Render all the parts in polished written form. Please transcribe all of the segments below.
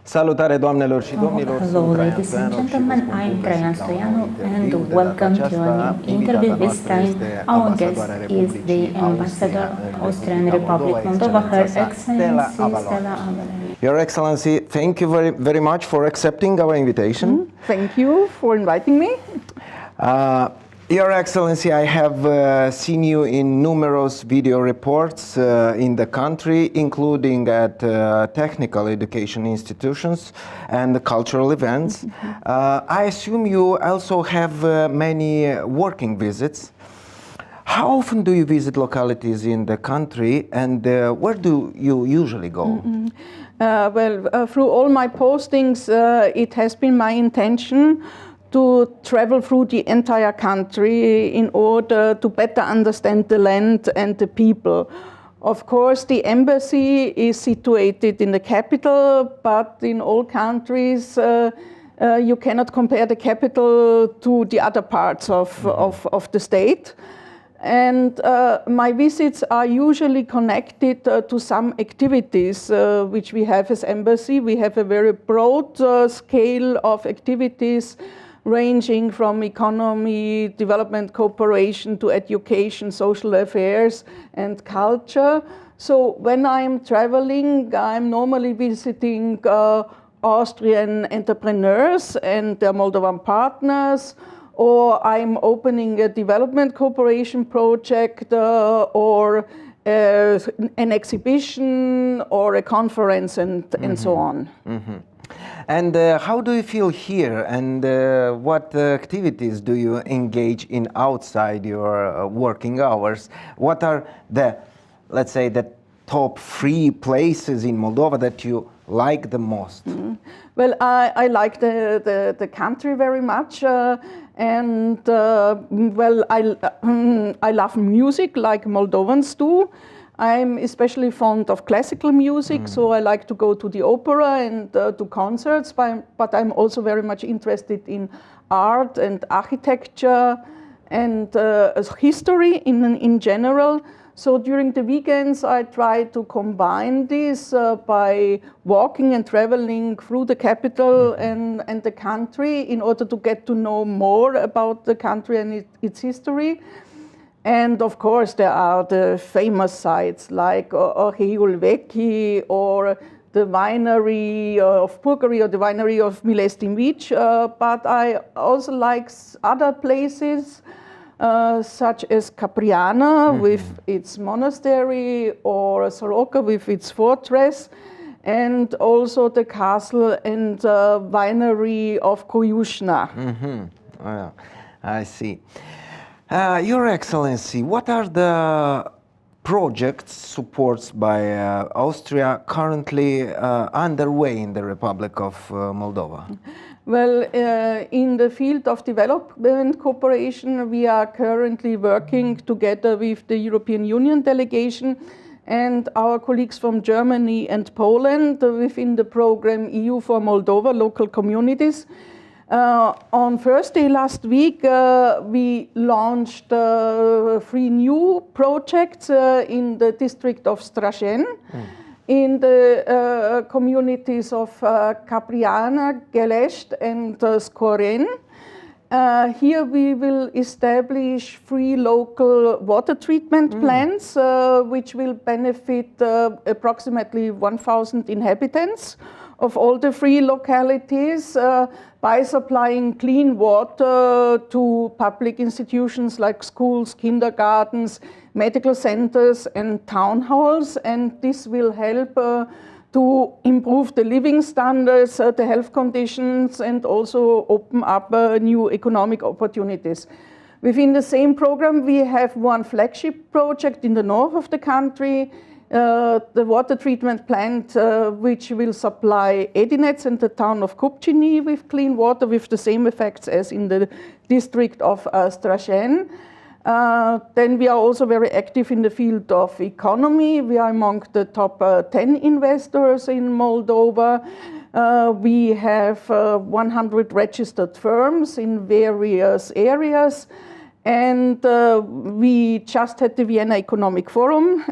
Salutare doamnelor și domnilor, Hello, ladies and gentlemen, I'm Traian Stoianu and welcome to a new interview. This time our guest is the Ambassador of Austrian Republic Moldova, Her Excellency Stella Avallone. Your Excellency, thank you very much for accepting our invitation. Thank you for inviting me. Your Excellency, I have seen you in numerous video reports in the country, including at technical education institutions and cultural events. I assume you also have many working visits. How often do you visit localities in the country, and where do you usually go? Through all my postings, it has been my intention to travel through the entire country in order to better understand the land and the people. Of course, the embassy is situated in the capital, but in all countries, you cannot compare the capital to the other parts of the state. And my visits are usually connected to some activities which we have as embassy. We have a very broad scale of activities ranging from economy, development cooperation to education, social affairs and culture. So when I'm traveling, I'm normally visiting Austrian entrepreneurs and their Moldovan partners, or I'm opening a development cooperation project or an exhibition or a conference and so on. And how do you feel here, and what activities do you engage in outside your working hours? What are the, let's say, the top 3 places in Moldova that you like the most? Well, I like the country very much, and I love music like Moldovans do. I'm especially fond of classical music, so I like to go to the opera and to concerts, but I'm also very much interested in art and architecture and history in general. So during the weekends, I try to combine this by walking and traveling through the capital and the country in order to get to know more about the country and its history. And of course, there are the famous sites like Rlive or the winery of Purgări or the winery of Milestin Beach. But I also like other places such as Capriana with its monastery, or Soroca with its fortress, and also the castle and winery of Kojushna. Oh, I see. Your Excellency, what are the projects supported by Austria currently underway in the Republic of Moldova? Well, in the field of development cooperation, we are currently working together with the European Union delegation and our colleagues from Germany and Poland within the program EU for Moldova Local Communities. On Thursday last week, we launched 3 new projects in the district of Strajen, in the communities of Capriana, Gelest and Scoren. Here we will establish 3 local water treatment plants, which will benefit approximately 1,000 inhabitants of all the 3 localities by supplying clean water to public institutions like schools, kindergartens, medical centers and town halls. And this will help to improve the living standards, the health conditions, and also open up new economic opportunities. Within the same program, we have 1 flagship project in the north of the country, the water treatment plant which will supply Edinets and the town of Kupčini with clean water with the same effects as in the district of Strajen. Then we are also very active in the field of economy. We are among the top 10 investors in Moldova. We have 100 registered firms in various areas. And we just had the Vienna Economic Forum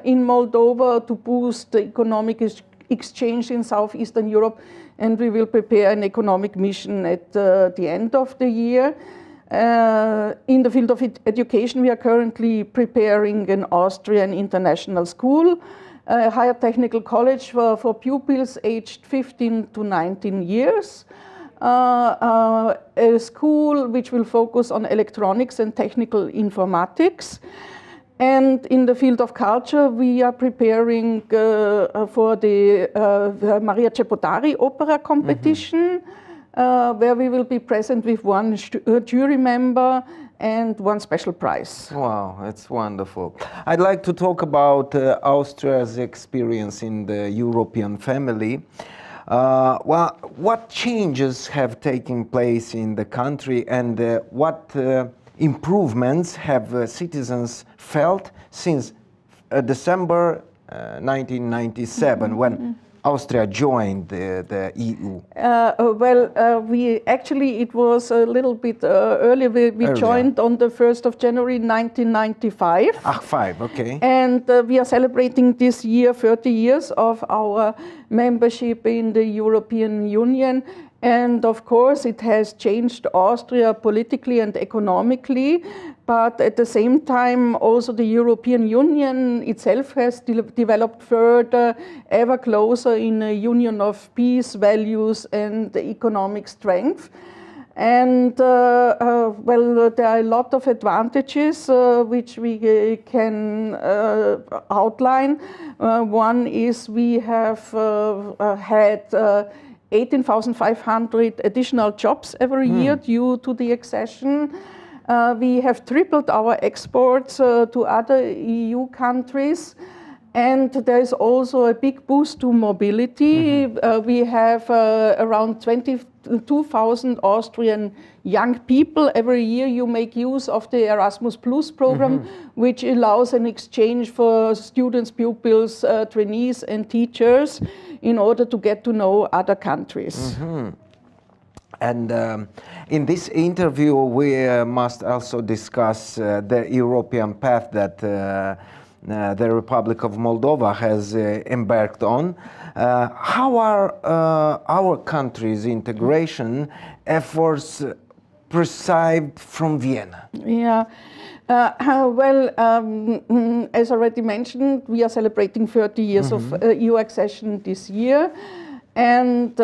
in Moldova to boost the economic exchange in Southeastern Europe, and we will prepare an economic mission at the end of the year. In the field of education, we are currently preparing an Austrian international school, a higher technical college for pupils aged 15 to 19 years, a school which will focus on electronics and technical informatics. And in the field of culture, we are preparing for the Maria Cepotari opera competition, where we will be present with one jury member and one special prize. Wow, that's wonderful. I'd like to talk about Austria's experience in the European family. Well, what changes have taken place in the country, and what improvements have citizens felt since December 1997, when Austria joined the EU? It was a little bit earlier. We joined on the 1st of January 1995. Okay. And we are celebrating this year 30 years of our membership in the European Union. And of course, it has changed Austria politically and economically, but at the same time, also the European Union itself has developed further, ever closer in a union of peace, values, and economic strength. And there are a lot of advantages which we can outline. One is we have had 18,500 additional jobs every year due to the accession. We have tripled our exports to other EU countries. And there is also a big boost to mobility. We have around 22,000 Austrian young people. Every year you make use of the Erasmus Plus program, which allows an exchange for students, pupils, trainees, and teachers in order to get to know other countries. And in this interview, we must also discuss the European path that the Republic of Moldova has embarked on. How are our country's integration efforts perceived from Vienna? Yeah. As already mentioned, we are celebrating 30 years of EU accession this year. And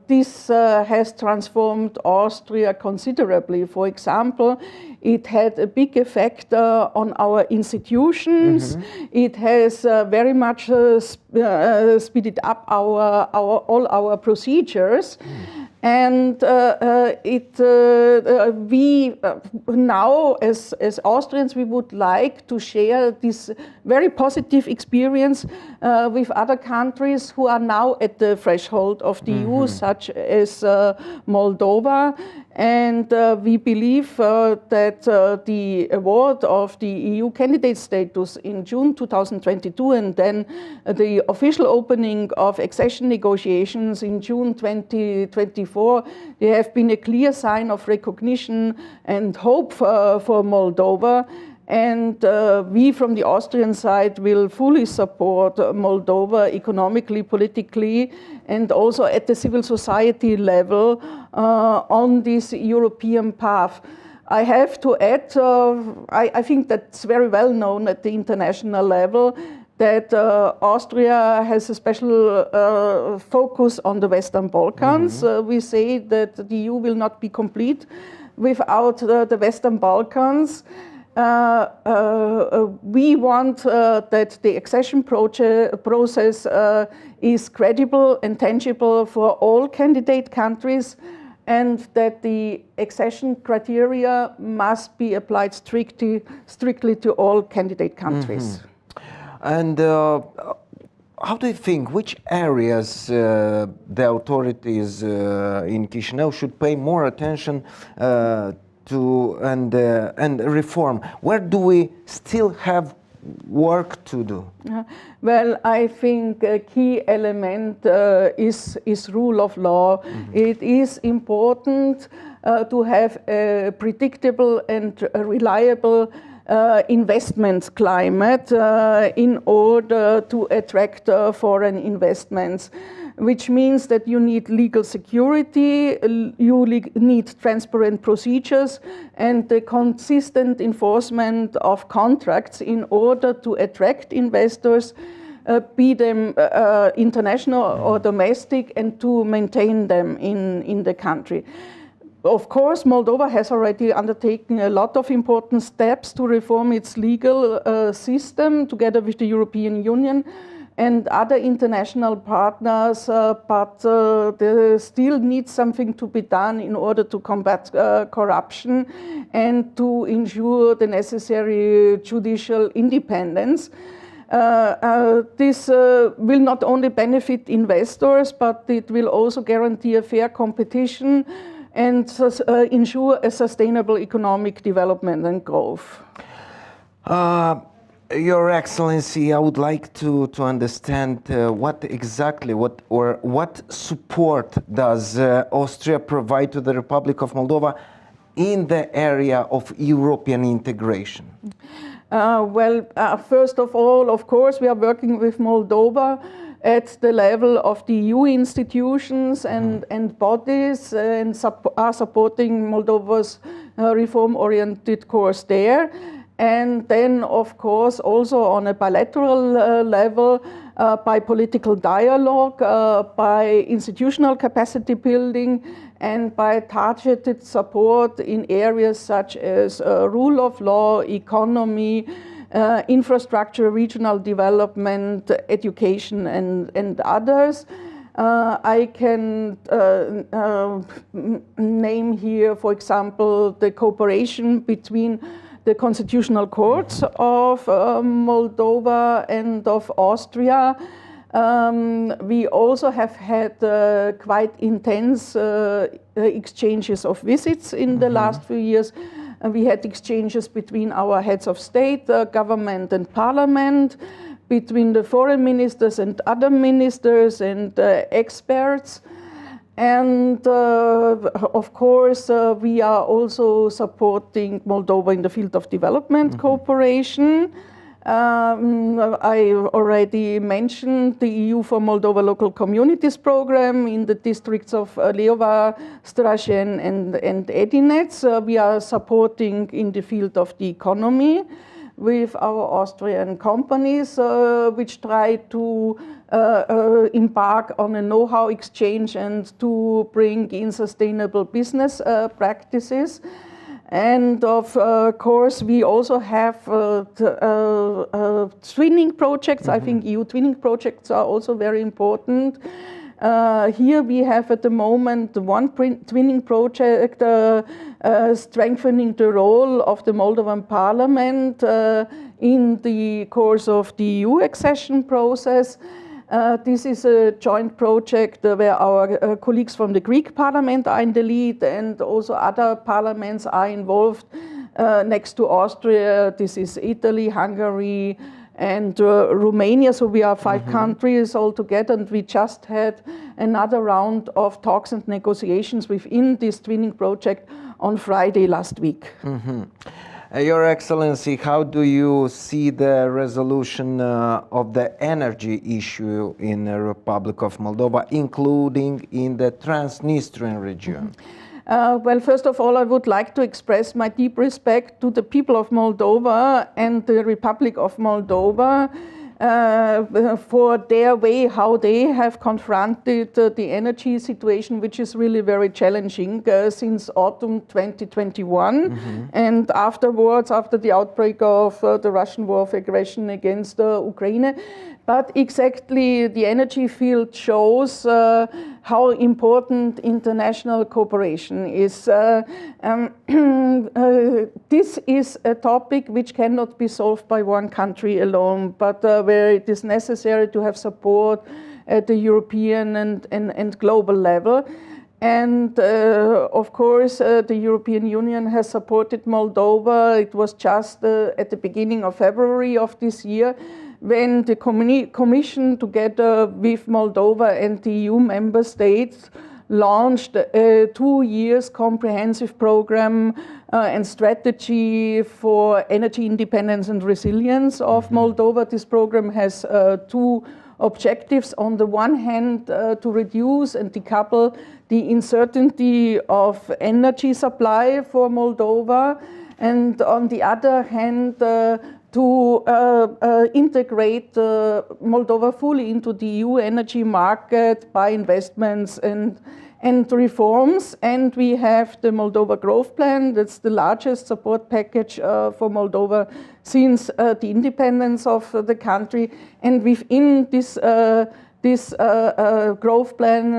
this has transformed Austria considerably. For example, it had a big effect on our institutions. It has very much speeded up all our procedures. And we now, as Austrians, we would like to share this very positive experience with other countries who are now at the threshold of the EU, such as Moldova. And we believe that the award of the EU candidate status in June 2022, and then the official opening of accession negotiations in June 2024, they have been a clear sign of recognition and hope for Moldova. And we from the Austrian side will fully support Moldova economically, politically, and also at the civil society level on this European path. I have to add, I think that's very well known at the international level, that Austria has a special focus on the Western Balkans. We say that the EU will not be complete without the Western Balkans. We want that the accession process is credible and tangible for all candidate countries, and that the accession criteria must be applied strictly to all candidate countries. And how do you think, which areas the authorities in Chisinau should pay more attention to and reform? Where do we still have work to do? Well, I think a key element is rule of law. It is important to have a predictable and reliable investment climate in order to attract foreign investments, which means that you need legal security, you need transparent procedures, and the consistent enforcement of contracts in order to attract investors, be them international or domestic, and to maintain them in the country. Of course, Moldova has already undertaken a lot of important steps to reform its legal system together with the European Union and other international partners, but there still needs something to be done in order to combat corruption and to ensure the necessary judicial independence. This will not only benefit investors, but it will also guarantee a fair competition and ensure a sustainable economic development and growth. Your Excellency, I would like to understand what support does Austria provide to the Republic of Moldova in the area of European integration? First of all, of course, we are working with Moldova at the level of the EU institutions and bodies, and are supporting Moldova's reform-oriented course there. And then, of course, also on a bilateral level, by political dialogue, by institutional capacity building, and by targeted support in areas such as rule of law, economy, infrastructure, regional development, education, and others. I can name here, for example, the cooperation between the constitutional courts of Moldova and of Austria. We also have had quite intense exchanges of visits in the last few years. We had exchanges between our heads of state, government and parliament, between the foreign ministers and other ministers and experts. And of course, we are also supporting Moldova in the field of development cooperation. I already mentioned the EU for Moldova Local Communities program in the districts of Leova, Strașeni, and Edinets. We are supporting in the field of the economy with our Austrian companies, which try to embark on a know-how exchange and to bring in sustainable business practices. And of course, we also have twinning projects. I think EU twinning projects are also very important. Here we have at the moment one twinning project strengthening the role of the Moldovan parliament in the course of the EU accession process. This is a joint project where our colleagues from the Greek parliament are in the lead, and also other parliaments are involved. Next to Austria, this is Italy, Hungary, and Romania. So we are 5 countries altogether, and we just had another round of talks and negotiations within this twinning project on Friday last week. Your Excellency, how do you see the resolution of the energy issue in the Republic of Moldova, including in the Transnistrian region? Well, first of all, I would like to express my deep respect to the people of Moldova and the Republic of Moldova for their way, how they have confronted the energy situation, which is really very challenging since autumn 2021. And afterwards, after the outbreak of the Russian war of aggression against Ukraine. But exactly the energy field shows how important international cooperation is. This is a topic which cannot be solved by one country alone, but where it is necessary to have support at the European and global level. And of course, the European Union has supported Moldova. It was just at the beginning of February of this year when the Commission, together with Moldova and the EU member states, launched a 2 years comprehensive program and strategy for energy independence and resilience of Moldova. This program has two objectives. On the one hand, to reduce and decouple the uncertainty of energy supply for Moldova, and on the other hand, to integrate Moldova fully into the EU energy market by investments and reforms. And we have the Moldova Growth Plan. That's the largest support package for Moldova since the independence of the country. And within this growth plan,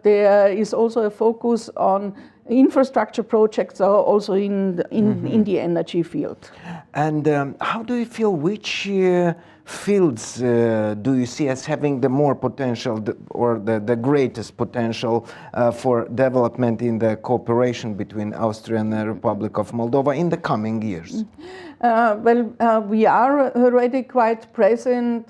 there is also a focus on infrastructure projects, also in the energy field. And how do you feel, which fields do you see as having the more potential or the greatest potential for development in the cooperation between Austria and the Republic of Moldova in the coming years? We are already quite present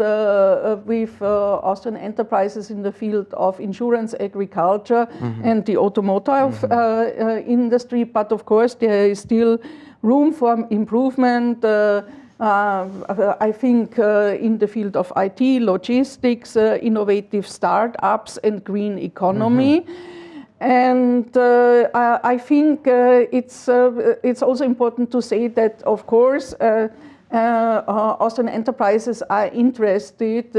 with Austrian enterprises in the field of insurance, agriculture, and the automotive industry. But of course, there is still room for improvement. I think in the field of IT, logistics, innovative startups, and green economy. And I think it's also important to say that, of course, Austrian enterprises are interested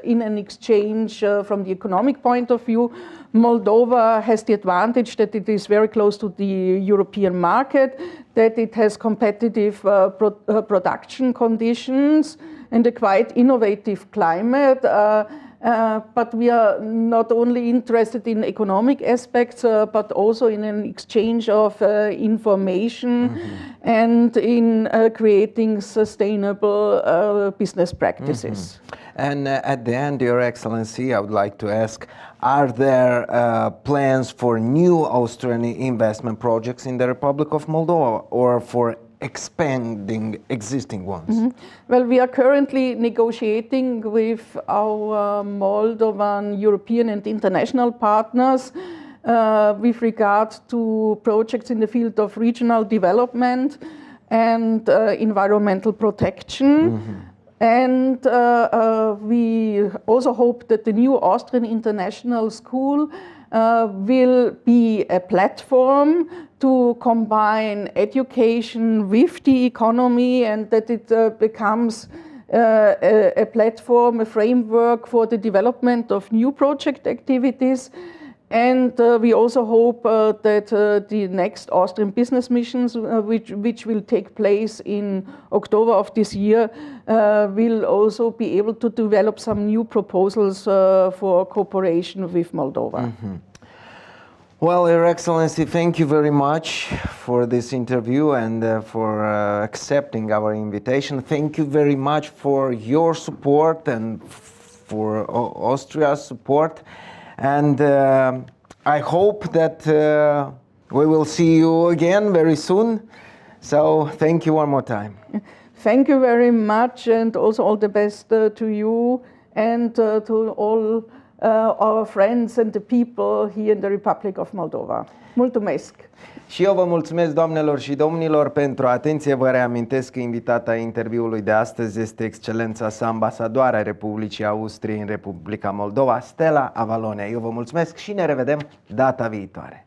in an exchange from the economic point of view. Moldova has the advantage that it is very close to the European market, that it has competitive production conditions and a quite innovative climate. But we are not only interested in economic aspects, but also in an exchange of information and in creating sustainable business practices. And at the end, Your Excellency, I would like to ask, are there plans for new Austrian investment projects in the Republic of Moldova or for expanding existing ones? Well, we are currently negotiating with our Moldovan European and international partners with regard to projects in the field of regional development and environmental protection. And we also hope that the new Austrian International School will be a platform to combine education with the economy, and that it becomes a platform, a framework for the development of new project activities. And we also hope that the next Austrian business missions, which will take place in October of this year, will also be able to develop some new proposals for cooperation with Moldova. Well, Your Excellency, thank you very much for this interview and for accepting our invitation. Thank you very much for your support and for Austria's support. And I hope that we will see you again very soon. So thank you one more time. Thank you very much, and also all the best to you and to all our friends and the people here in the Republic of Moldova. Mulțumesc! Și eu vă mulțumesc, doamnelor și domnilor, pentru atenție. Vă reamintesc că invitata interviului de astăzi este Excelența sa ambasadoarea Republicii Austriei în Republica Moldova, Stella Avallone. Eu vă mulțumesc și ne revedem data viitoare.